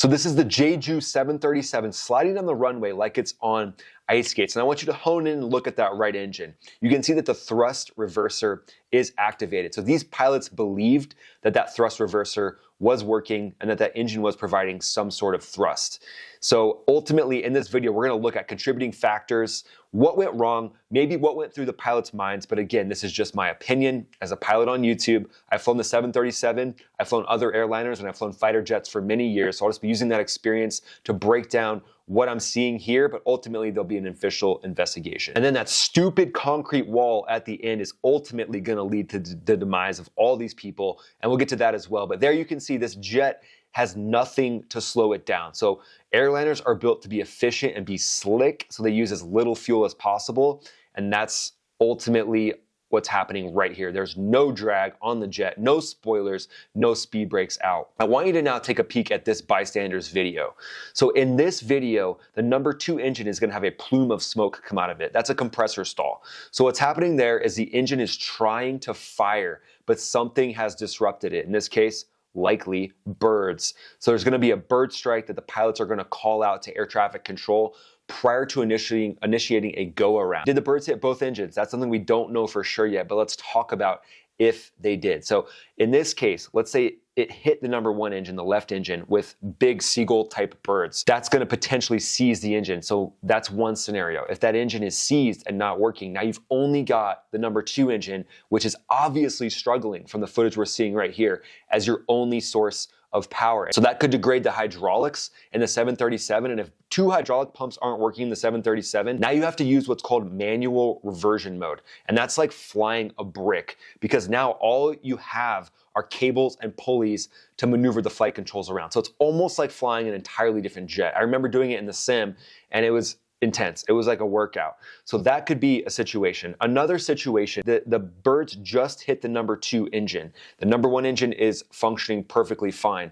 So this is the JeJu 737 sliding down the runway like it's on ice skates. And I want you to hone in and look at that right engine. You can see that the thrust reverser is activated. So these pilots believed that that thrust reverser was working and that that engine was providing some sort of thrust. So ultimately in this video, we're gonna look at contributing factors, what went wrong, maybe what went through the pilot's minds. But again, this is just my opinion as a pilot on YouTube. I've flown the 737, I've flown other airliners, and I've flown fighter jets for many years. So I'll just be using that experience to break down what I'm seeing here, but ultimately there'll be an official investigation. And then that stupid concrete wall at the end is ultimately gonna lead to the demise of all these people, and we'll get to that as well. But there you can see this jet has nothing to slow it down. So airliners are built to be efficient and be slick, so they use as little fuel as possible, and that's ultimately what's happening right here. There's no drag on the jet, no spoilers, no speed brakes out. I want you to now take a peek at this bystander's video. So in this video, the number 2 engine is gonna have a plume of smoke come out of it. That's a compressor stall. So what's happening there is the engine is trying to fire, but something has disrupted it. In this case, likely birds. So there's gonna be a bird strike that the pilots are gonna call out to air traffic control prior to initiating a go-around. Did the birds hit both engines? That's something we don't know for sure yet, but let's talk about if they did. So in this case, let's say it hit the number 1 engine, the left engine, with big seagull type birds. That's gonna potentially seize the engine. So that's one scenario. If that engine is seized and not working, now you've only got the number 2 engine, which is obviously struggling from the footage we're seeing right here, as your only source of power. So that could degrade the hydraulics in the 737, and if 2 hydraulic pumps aren't working in the 737, now you have to use what's called manual reversion mode. And that's like flying a brick, because now all you have are cables and pulleys to maneuver the flight controls around. So it's almost like flying an entirely different jet. I remember doing it in the sim, and it was intense. It was like a workout. So that could be a situation. Another situation, the birds just hit the number 2 engine. The number 1 engine is functioning perfectly fine.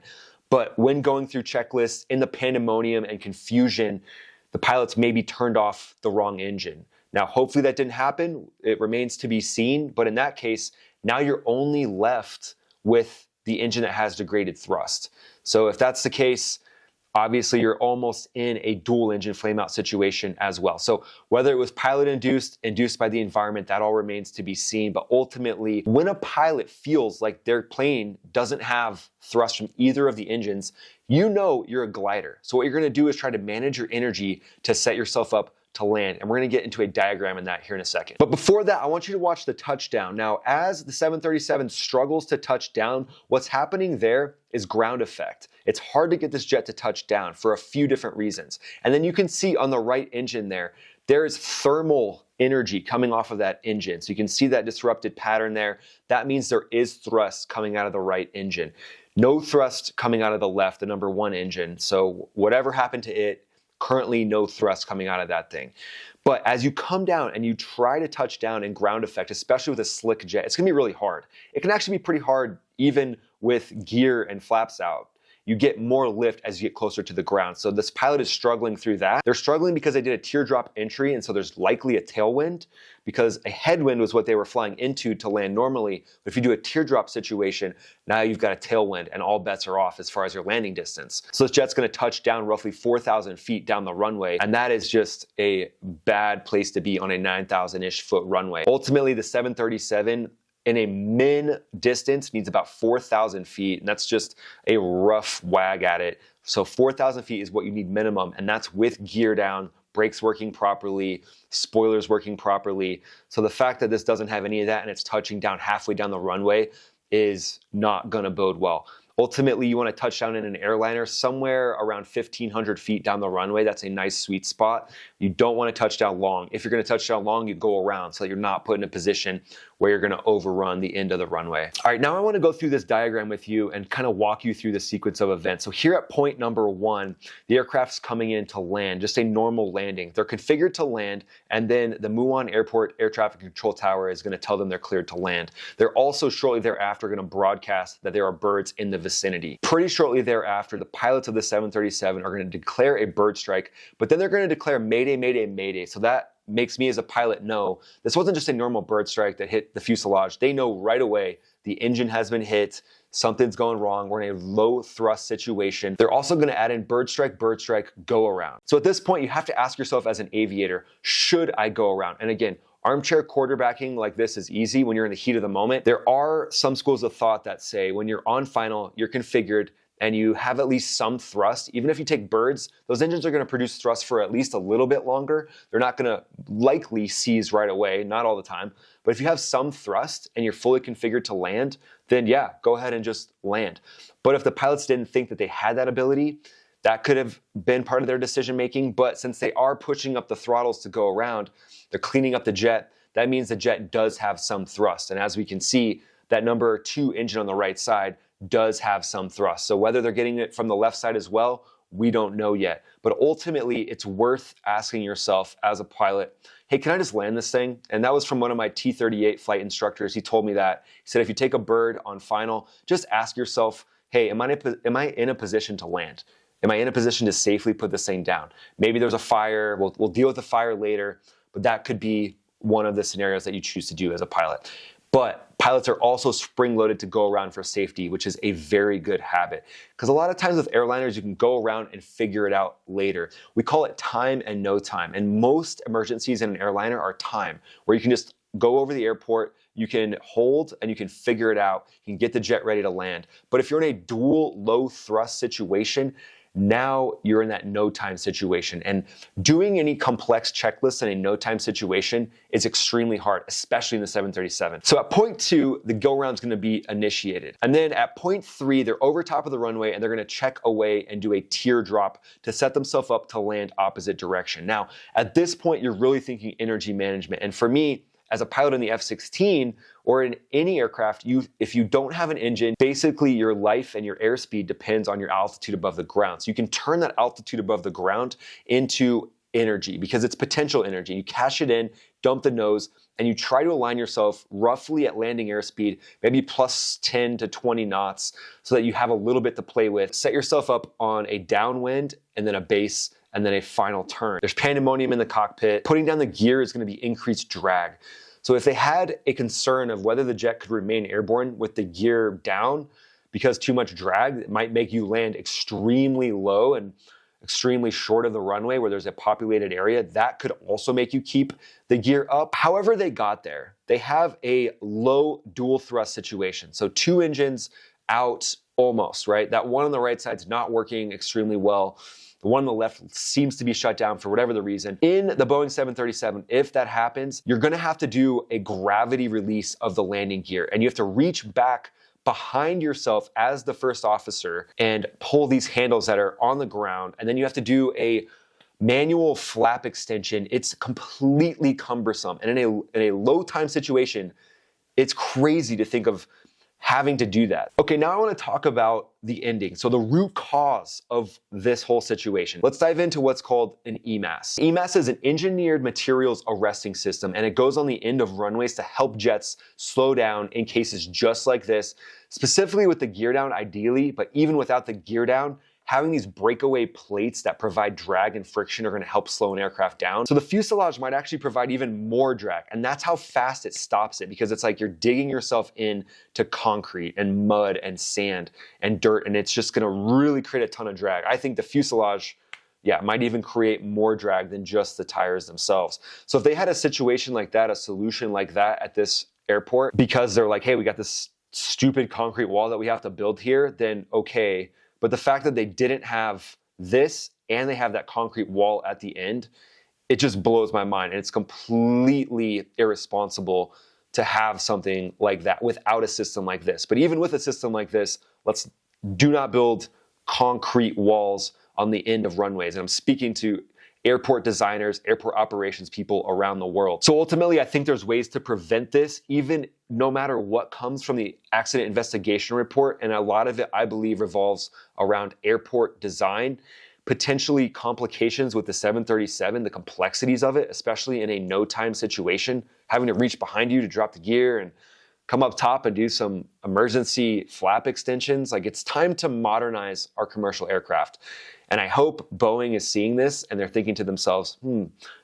But when going through checklists, in the pandemonium and confusion, the pilots maybe turned off the wrong engine. Now, hopefully that didn't happen. It remains to be seen. But in that case, now you're only left with the engine that has degraded thrust. So if that's the case, obviously you're almost in a dual engine flameout situation as well. So whether it was pilot induced by the environment, that all remains to be seen. But ultimately, when a pilot feels like their plane doesn't have thrust from either of the engines, you know you're a glider. So what you're gonna do is try to manage your energy to set yourself up to land. And we're gonna get into a diagram in that here in a second. But before that, I want you to watch the touchdown. Now, as the 737 struggles to touch down, what's happening there is ground effect. It's hard to get this jet to touch down for a few different reasons. And then you can see on the right engine there is thermal energy coming off of that engine. So you can see that disrupted pattern there. That means there is thrust coming out of the right engine. No thrust coming out of the left, the number 1 engine. So whatever happened to it, currently no thrust coming out of that thing. But as you come down and you try to touch down in ground effect, especially with a slick jet, it's gonna be really hard. It can actually be pretty hard even with gear and flaps out. You get more lift as you get closer to the ground. So this pilot is struggling through that. They're struggling because they did a teardrop entry, and so there's likely a tailwind, because a headwind was what they were flying into to land normally. But if you do a teardrop situation, now you've got a tailwind and all bets are off as far as your landing distance. So this jet's gonna touch down roughly 4,000 feet down the runway, and that is just a bad place to be on a 9,000-ish foot runway. Ultimately, the 737 in a min distance needs about 4,000 feet, and that's just a rough wag at it. So 4,000 feet is what you need minimum, and that's with gear down, brakes working properly, spoilers working properly. So the fact that this doesn't have any of that and it's touching down halfway down the runway is not gonna bode well. Ultimately, you want to touch down in an airliner somewhere around 1,500 feet down the runway. That's a nice sweet spot. You don't want to touch down long. If you're going to touch down long, you go around so that you're not put in a position where you're going to overrun the end of the runway. All right, now I want to go through this diagram with you and kind of walk you through the sequence of events. So here at point number 1, the aircraft's coming in to land, just a normal landing. They're configured to land, and then the Muon Airport Air Traffic Control Tower is going to tell them they're cleared to land. They're also shortly thereafter going to broadcast that there are birds in the vicinity. Pretty shortly thereafter, the pilots of the 737 are going to declare a bird strike, but then they're going to declare Mayday, Mayday, Mayday. So that makes me as a pilot know this wasn't just a normal bird strike that hit the fuselage. They know right away the engine has been hit, something's going wrong, we're in a low thrust situation. They're also gonna add in bird strike, go around. So at this point, you have to ask yourself as an aviator, should I go around? And again, armchair quarterbacking like this is easy when you're in the heat of the moment. There are some schools of thought that say when you're on final, you're configured, and you have at least some thrust. Even if you take birds, those engines are gonna produce thrust for at least a little bit longer. They're not gonna likely seize right away, not all the time. But if you have some thrust and you're fully configured to land, then yeah, go ahead and just land. But if the pilots didn't think that they had that ability, that could have been part of their decision making. But since they are pushing up the throttles to go around, they're cleaning up the jet, that means the jet does have some thrust. And as we can see, that number 2 engine on the right side does have some thrust. So whether they're getting it from the left side as well, we don't know yet. But ultimately, it's worth asking yourself as a pilot, hey, can I just land this thing? And that was from one of my T-38 flight instructors. He told me that. He said, if you take a bird on final, just ask yourself, hey, am I in a position to land? Am I in a position to safely put this thing down? Maybe there's a fire, we'll deal with the fire later, but that could be one of the scenarios that you choose to do as a pilot. But pilots are also spring-loaded to go around for safety, which is a very good habit. Because a lot of times with airliners, you can go around and figure it out later. We call it time and no time. And most emergencies in an airliner are time, where you can just go over the airport, you can hold and you can figure it out. You can get the jet ready to land. But if you're in a dual low thrust situation, now you're in that no time situation. And doing any complex checklists in a no time situation is extremely hard, especially in the 737. So at point 2, the go around is going to be initiated. And then at point 3, they're over top of the runway and they're going to check away and do a teardrop to set themselves up to land opposite direction. Now, at this point, you're really thinking energy management. And for me, as a pilot in the F-16 or in any aircraft, if you don't have an engine, basically your life and your airspeed depends on your altitude above the ground. So you can turn that altitude above the ground into energy because it's potential energy. You cash it in, dump the nose, and you try to align yourself roughly at landing airspeed, maybe plus 10 to 20 knots, so that you have a little bit to play with. Set yourself up on a downwind and then a base and then a final turn. There's pandemonium in the cockpit. Putting down the gear is going to be increased drag. So if they had a concern of whether the jet could remain airborne with the gear down because too much drag, it might make you land extremely low and extremely short of the runway where there's a populated area. That could also make you keep the gear up. However they got there, they have a low dual thrust situation. So 2 engines out almost, right? That one on the right side is not working extremely well. The one on the left seems to be shut down for whatever the reason. In the Boeing 737, if that happens, you're gonna have to do a gravity release of the landing gear, and you have to reach back behind yourself as the first officer and pull these handles that are on the ground, and then you have to do a manual flap extension. It's completely cumbersome, and in a low time situation, it's crazy to think of having to do that. Okay, now I want to talk about the ending. So the root cause of this whole situation. Let's dive into what's called an EMAS. EMAS is an engineered materials arresting system, and it goes on the end of runways to help jets slow down in cases just like this, specifically with the gear down ideally, but even without the gear down, having these breakaway plates that provide drag and friction are going to help slow an aircraft down. So the fuselage might actually provide even more drag, and that's how fast it stops it, because it's like you're digging yourself into concrete and mud and sand and dirt, and it's just going to really create a ton of drag. I think the fuselage, yeah, might even create more drag than just the tires themselves. So if they had a situation like that, a solution like that at this airport, because they're like, hey, we got this stupid concrete wall that we have to build here, then okay. But the fact that they didn't have this and they have that concrete wall at the end, it just blows my mind. And it's completely irresponsible to have something like that without a system like this. But even with a system like this, let's do not build concrete walls on the end of runways. And I'm speaking to airport designers, airport operations people around the world. So ultimately, I think there's ways to prevent this, even no matter what comes from the accident investigation report. And a lot of it, I believe, revolves around airport design, potentially complications with the 737, the complexities of it, especially in a no-time situation, having to reach behind you to drop the gear and come up top and do some emergency flap extensions. Like, it's time to modernize our commercial aircraft. And I hope Boeing is seeing this and they're thinking to themselves,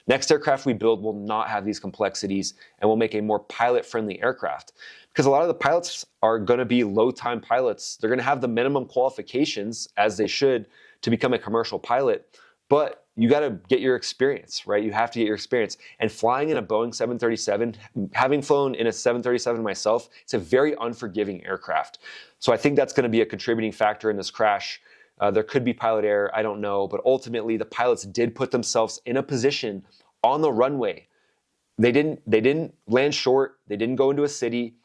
next aircraft we build will not have these complexities and will make a more pilot-friendly aircraft. Because a lot of the pilots are going to be low-time pilots. They're going to have the minimum qualifications, as they should, to become a commercial pilot. But you got to get your experience, right? You have to get your experience. And flying in a Boeing 737, having flown in a 737 myself, it's a very unforgiving aircraft. So I think that's going to be a contributing factor in this crash. There could be pilot error, I don't know. But ultimately, the pilots did put themselves in a position on the runway. They didn't land short. They didn't go into a city.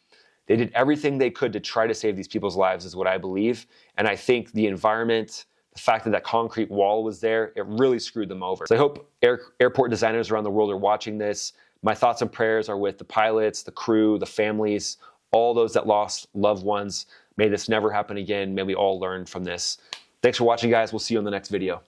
They did everything they could to try to save these people's lives, is what I believe. And I think the environment, the fact that that concrete wall was there, it really screwed them over. So I hope airport designers around the world are watching this. My thoughts and prayers are with the pilots, the crew, the families, all those that lost loved ones. May this never happen again. May we all learn from this. Thanks for watching, guys. We'll see you in the next video.